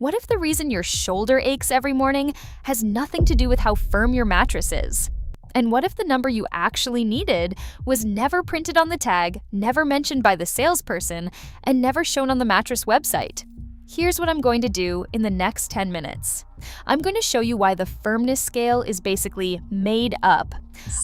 What if the reason your shoulder aches every morning has nothing to do with how firm your mattress is? And what if the number you actually needed was never printed on the tag, never mentioned by the salesperson, and never shown on the mattress website? Here's what I'm going to do in the next 10 minutes. I'm going to show you why the firmness scale is basically made up.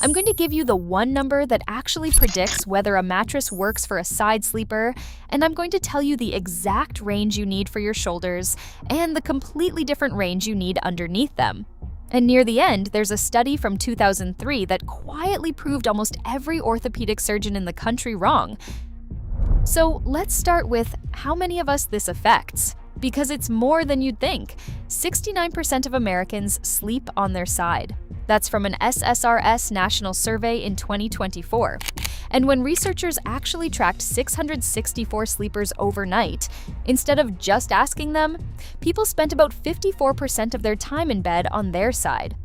I'm going to give you the one number that actually predicts whether a mattress works for a side sleeper, and I'm going to tell you the exact range you need for your shoulders and the completely different range you need underneath them. And near the end, there's a study from 2003 that quietly proved almost every orthopedic surgeon in the country wrong. So let's start with how many of us this affects, because it's more than you'd think. 69% of Americans sleep on their side. That's from an SSRS national survey in 2024. And when researchers actually tracked 664 sleepers overnight, instead of just asking them, people spent about 54% of their time in bed on their side.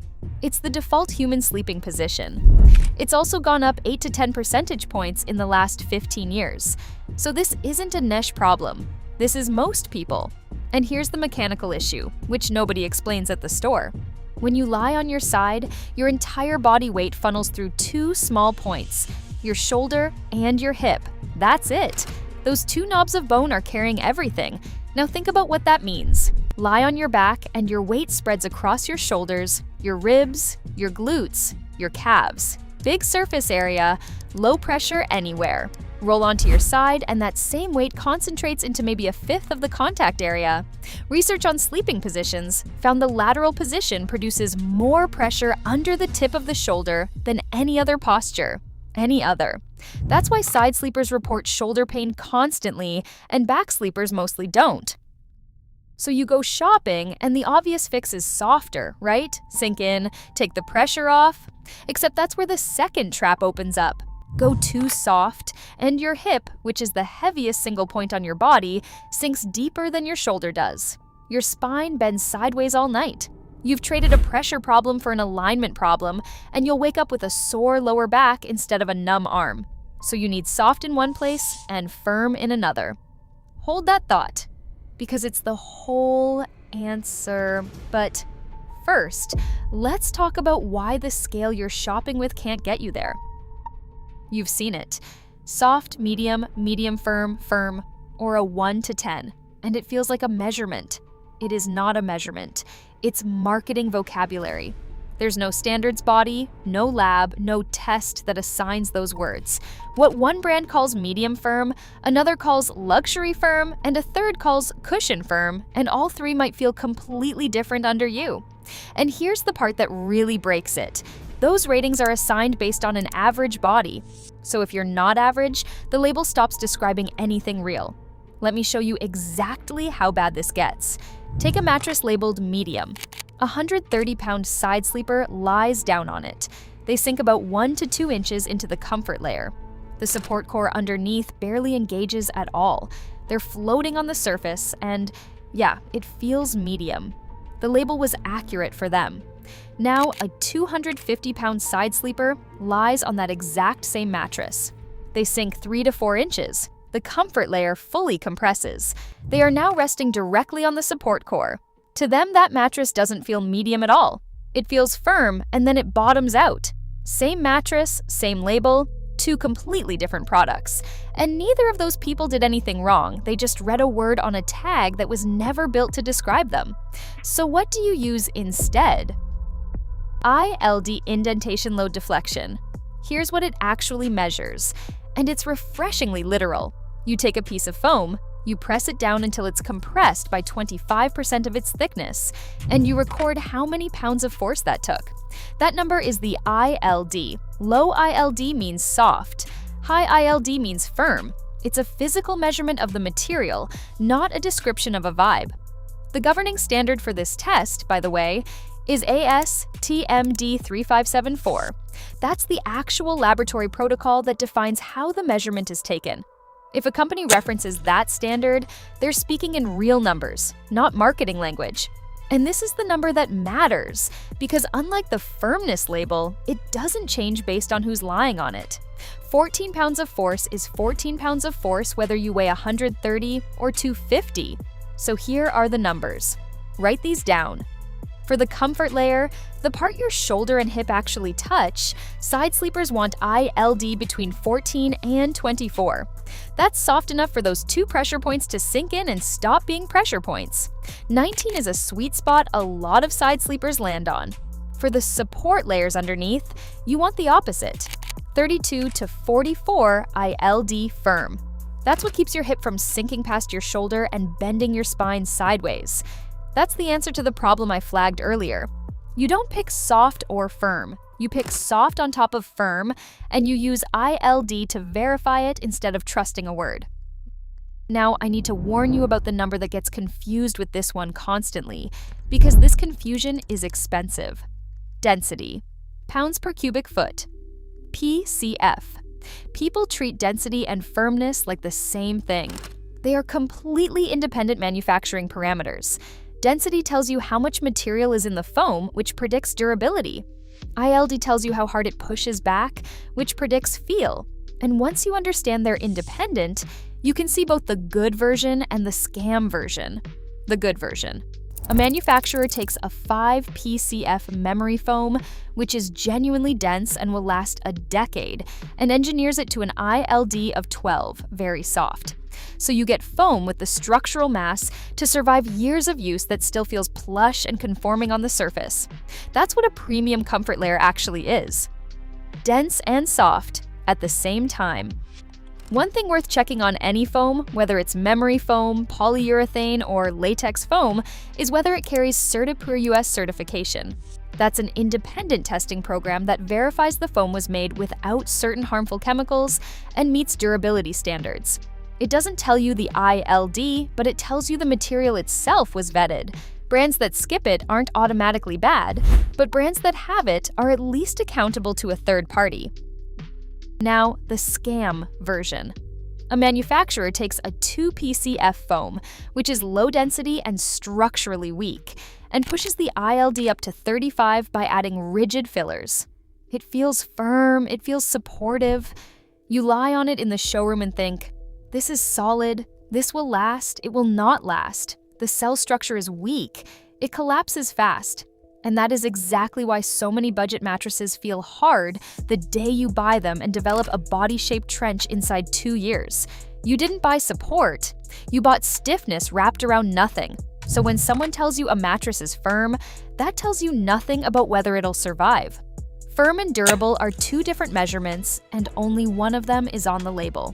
It's the default human sleeping position. It's also gone up 8 to 10 percentage points in the last 15 years. So this isn't a niche problem. This is most people. And here's the mechanical issue, which nobody explains at the store. When you lie on your side, your entire body weight funnels through two small points, your shoulder and your hip. That's it. Those two knobs of bone are carrying everything. Now think about what that means. Lie on your back and your weight spreads across your shoulders, your ribs, your glutes, your calves. Big surface area, low pressure anywhere. Roll onto your side and that same weight concentrates into maybe a fifth of the contact area. Research on sleeping positions found the lateral position produces more pressure under the tip of the shoulder than any other posture. That's why side sleepers report shoulder pain constantly and back sleepers mostly don't. So you go shopping and the obvious fix is softer, right? Sink in, take the pressure off. Except that's where the second trap opens up. Go too soft, and your hip, which is the heaviest single point on your body, sinks deeper than your shoulder does. Your spine bends sideways all night. You've traded a pressure problem for an alignment problem, and you'll wake up with a sore lower back instead of a numb arm. So you need soft in one place and firm in another. Hold that thought, because it's the whole answer. But first, let's talk about why the scale you're shopping with can't get you there. You've seen it. Soft, medium, medium firm, firm, or a 1 to 10. And it feels like a measurement. It is not a measurement. It's marketing vocabulary. There's no standards body, no lab, no test that assigns those words. What one brand calls medium firm, another calls luxury firm, and a third calls cushion firm, and all three might feel completely different under you. And here's the part that really breaks it. Those ratings are assigned based on an average body. So if you're not average, the label stops describing anything real. Let me show you exactly how bad this gets. Take a mattress labeled medium. A 130-pound side sleeper lies down on it. They sink about 1 to 2 inches into the comfort layer. The support core underneath barely engages at all. They're floating on the surface, and yeah, it feels medium. The label was accurate for them. Now, a 250-pound side sleeper lies on that exact same mattress. They sink 3 to 4 inches. The comfort layer fully compresses. They are now resting directly on the support core. To them, that mattress doesn't feel medium at all. It feels firm, and then it bottoms out. Same mattress, same label, two completely different products. And neither of those people did anything wrong. They just read a word on a tag that was never built to describe them. So what do you use instead? ILD indentation load deflection. Here's what it actually measures, and it's refreshingly literal. You take a piece of foam, you press it down until it's compressed by 25% of its thickness, and you record how many pounds of force that took. That number is the ILD. Low ILD means soft. High ILD means firm. It's a physical measurement of the material, not a description of a vibe. The governing standard for this test, by the way, is AS/TMD 3574. That's the actual laboratory protocol that defines how the measurement is taken. If a company references that standard, they're speaking in real numbers, not marketing language. And this is the number that matters, because unlike the firmness label, it doesn't change based on who's lying on it. 14 pounds of force is 14 pounds of force whether you weigh 130 or 250. So here are the numbers. Write these down. For the comfort layer, the part your shoulder and hip actually touch, side sleepers want ILD between 14 and 24. That's soft enough for those 2 pressure points to sink in and stop being pressure points. 19 is a sweet spot a lot of side sleepers land on. For the support layers underneath, you want the opposite, 32 to 44 ILD firm. That's what keeps your hip from sinking past your shoulder and bending your spine sideways. That's the answer to the problem I flagged earlier. You don't pick soft or firm. You pick soft on top of firm, and you use ILD to verify it instead of trusting a word. Now, I need to warn you about the number that gets confused with this one constantly, because this confusion is expensive. Density, pounds per cubic foot. PCF. People treat density and firmness like the same thing. They are completely independent manufacturing parameters. Density tells you how much material is in the foam, which predicts durability. ILD tells you how hard it pushes back, which predicts feel. And once you understand they're independent, you can see both the good version and the scam version. The good version. A manufacturer takes a 5 PCF memory foam, which is genuinely dense and will last a decade, and engineers it to an ILD of 12, very soft. So you get foam with the structural mass to survive years of use that still feels plush and conforming on the surface. That's what a premium comfort layer actually is. Dense and soft at the same time. One thing worth checking on any foam, whether it's memory foam, polyurethane, or latex foam, is whether it carries CertiPUR US certification. That's an independent testing program that verifies the foam was made without certain harmful chemicals and meets durability standards. It doesn't tell you the ILD, but it tells you the material itself was vetted. Brands that skip it aren't automatically bad, but brands that have it are at least accountable to a third party. Now, the scam version. A manufacturer takes a 2 PCF foam, which is low density and structurally weak, and pushes the ILD up to 35 by adding rigid fillers. It feels firm, it feels supportive. You lie on it in the showroom and think, this is solid, this will last, it will not last. The cell structure is weak, it collapses fast. And that is exactly why so many budget mattresses feel hard the day you buy them and develop a body-shaped trench inside 2 years. You didn't buy support, you bought stiffness wrapped around nothing. So when someone tells you a mattress is firm, that tells you nothing about whether it'll survive. Firm and durable are 2 different measurements, and only one of them is on the label.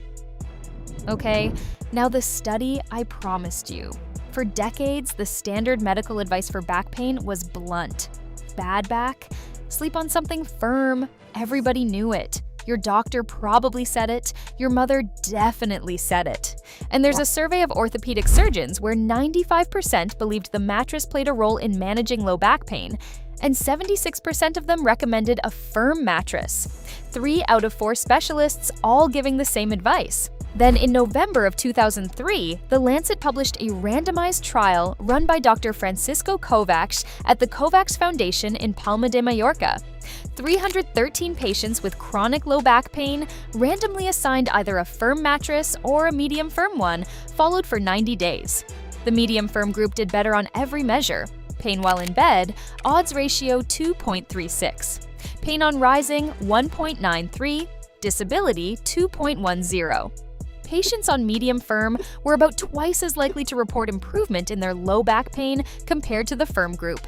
Okay, now the study I promised you. For decades, the standard medical advice for back pain was blunt. Bad back? Sleep on something firm. Everybody knew it. Your doctor probably said it. Your mother definitely said it. And there's a survey of orthopedic surgeons where 95% believed the mattress played a role in managing low back pain, and 76% of them recommended a firm mattress. 3 out of 4 specialists all giving the same advice. Then in November of 2003, The Lancet published a randomized trial run by Dr. Francisco Kovacs at the Kovacs Foundation in Palma de Mallorca. 313 patients with chronic low back pain, randomly assigned either a firm mattress or a medium firm one, followed for 90 days. The medium firm group did better on every measure. Pain while in bed, odds ratio 2.36. Pain on rising, 1.93. Disability, 2.10. Patients on medium firm were about twice as likely to report improvement in their low back pain compared to the firm group.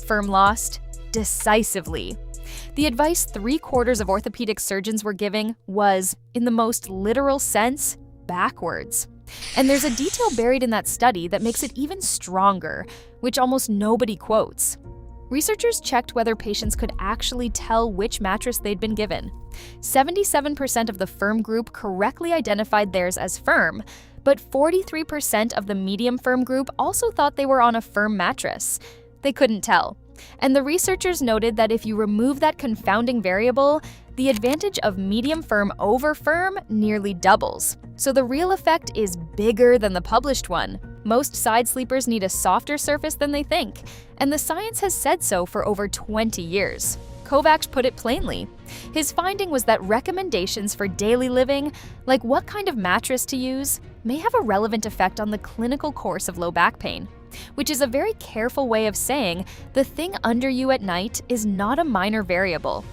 Firm lost decisively. The advice 3/4 of orthopedic surgeons were giving was, in the most literal sense, backwards. And there's a detail buried in that study that makes it even stronger, which almost nobody quotes. Researchers checked whether patients could actually tell which mattress they'd been given. 77% of the firm group correctly identified theirs as firm, but 43% of the medium firm group also thought they were on a firm mattress. They couldn't tell. And the researchers noted that if you remove that confounding variable, the advantage of medium firm over firm nearly doubles. So the real effect is bigger than the published one. Most side sleepers need a softer surface than they think, and the science has said so for over 20 years. Kovacs put it plainly. His finding was that recommendations for daily living, like what kind of mattress to use, may have a relevant effect on the clinical course of low back pain, which is a very careful way of saying the thing under you at night is not a minor variable.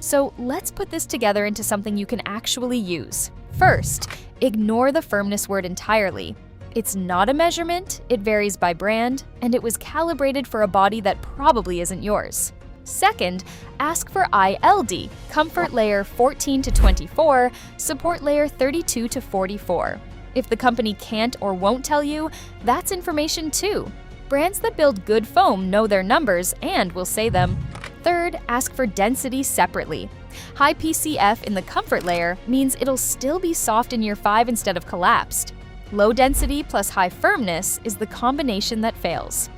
So let's put this together into something you can actually use. First, ignore the firmness word entirely. It's not a measurement, it varies by brand, and it was calibrated for a body that probably isn't yours. Second, ask for ILD, comfort layer 14 to 24, support layer 32 to 44. If the company can't or won't tell you, that's information too. Brands that build good foam know their numbers and will say them. Third, ask for density separately. High PCF in the comfort layer means it'll still be soft in year 5 instead of collapsed. Low density plus high firmness is the combination that fails.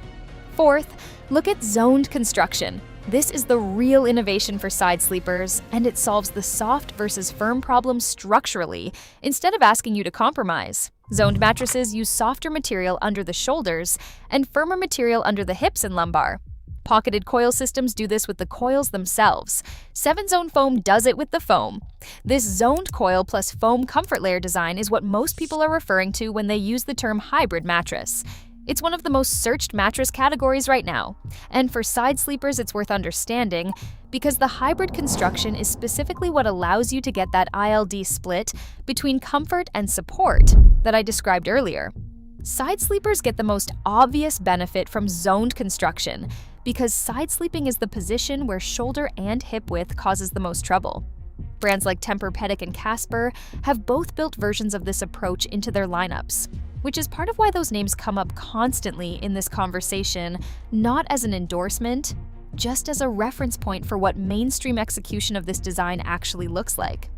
Fourth, look at zoned construction. This is the real innovation for side sleepers, and it solves the soft versus firm problem structurally instead of asking you to compromise. Zoned mattresses use softer material under the shoulders and firmer material under the hips and lumbar. Pocketed coil systems do this with the coils themselves. 7-zone foam does it with the foam. This zoned coil plus foam comfort layer design is what most people are referring to when they use the term hybrid mattress. It's one of the most searched mattress categories right now. And for side sleepers, it's worth understanding because the hybrid construction is specifically what allows you to get that ILD split between comfort and support that I described earlier. Side sleepers get the most obvious benefit from zoned construction because side sleeping is the position where shoulder and hip width causes the most trouble. Brands like Tempur-Pedic and Casper have both built versions of this approach into their lineups, which is part of why those names come up constantly in this conversation, not as an endorsement, just as a reference point for what mainstream execution of this design actually looks like.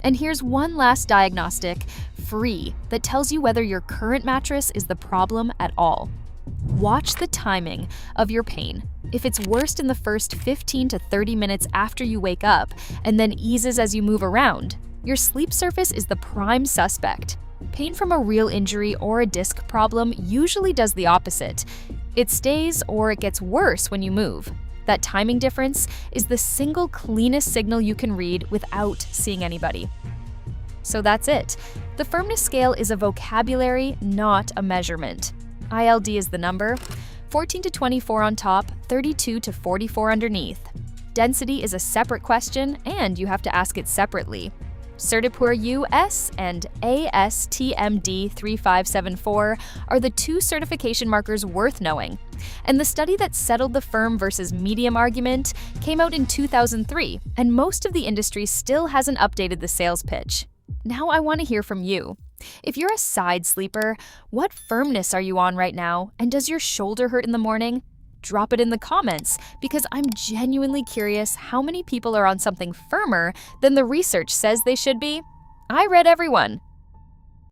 And here's one last diagnostic, free, that tells you whether your current mattress is the problem at all. Watch the timing of your pain. If it's worst in the first 15 to 30 minutes after you wake up and then eases as you move around, your sleep surface is the prime suspect. Pain from a real injury or a disc problem usually does the opposite. It stays or it gets worse when you move. That timing difference is the single cleanest signal you can read without seeing anybody. So that's it. The firmness scale is a vocabulary, not a measurement. ILD is the number, 14 to 24 on top, 32 to 44 underneath. Density is a separate question, and you have to ask it separately. Certipur US and ASTMD 3574 are the two certification markers worth knowing. And the study that settled the firm versus medium argument came out in 2003, and most of the industry still hasn't updated the sales pitch. Now I want to hear from you. If you're a side sleeper, what firmness are you on right now? And does your shoulder hurt in the morning? Drop it in the comments because I'm genuinely curious how many people are on something firmer than the research says they should be. I read everyone.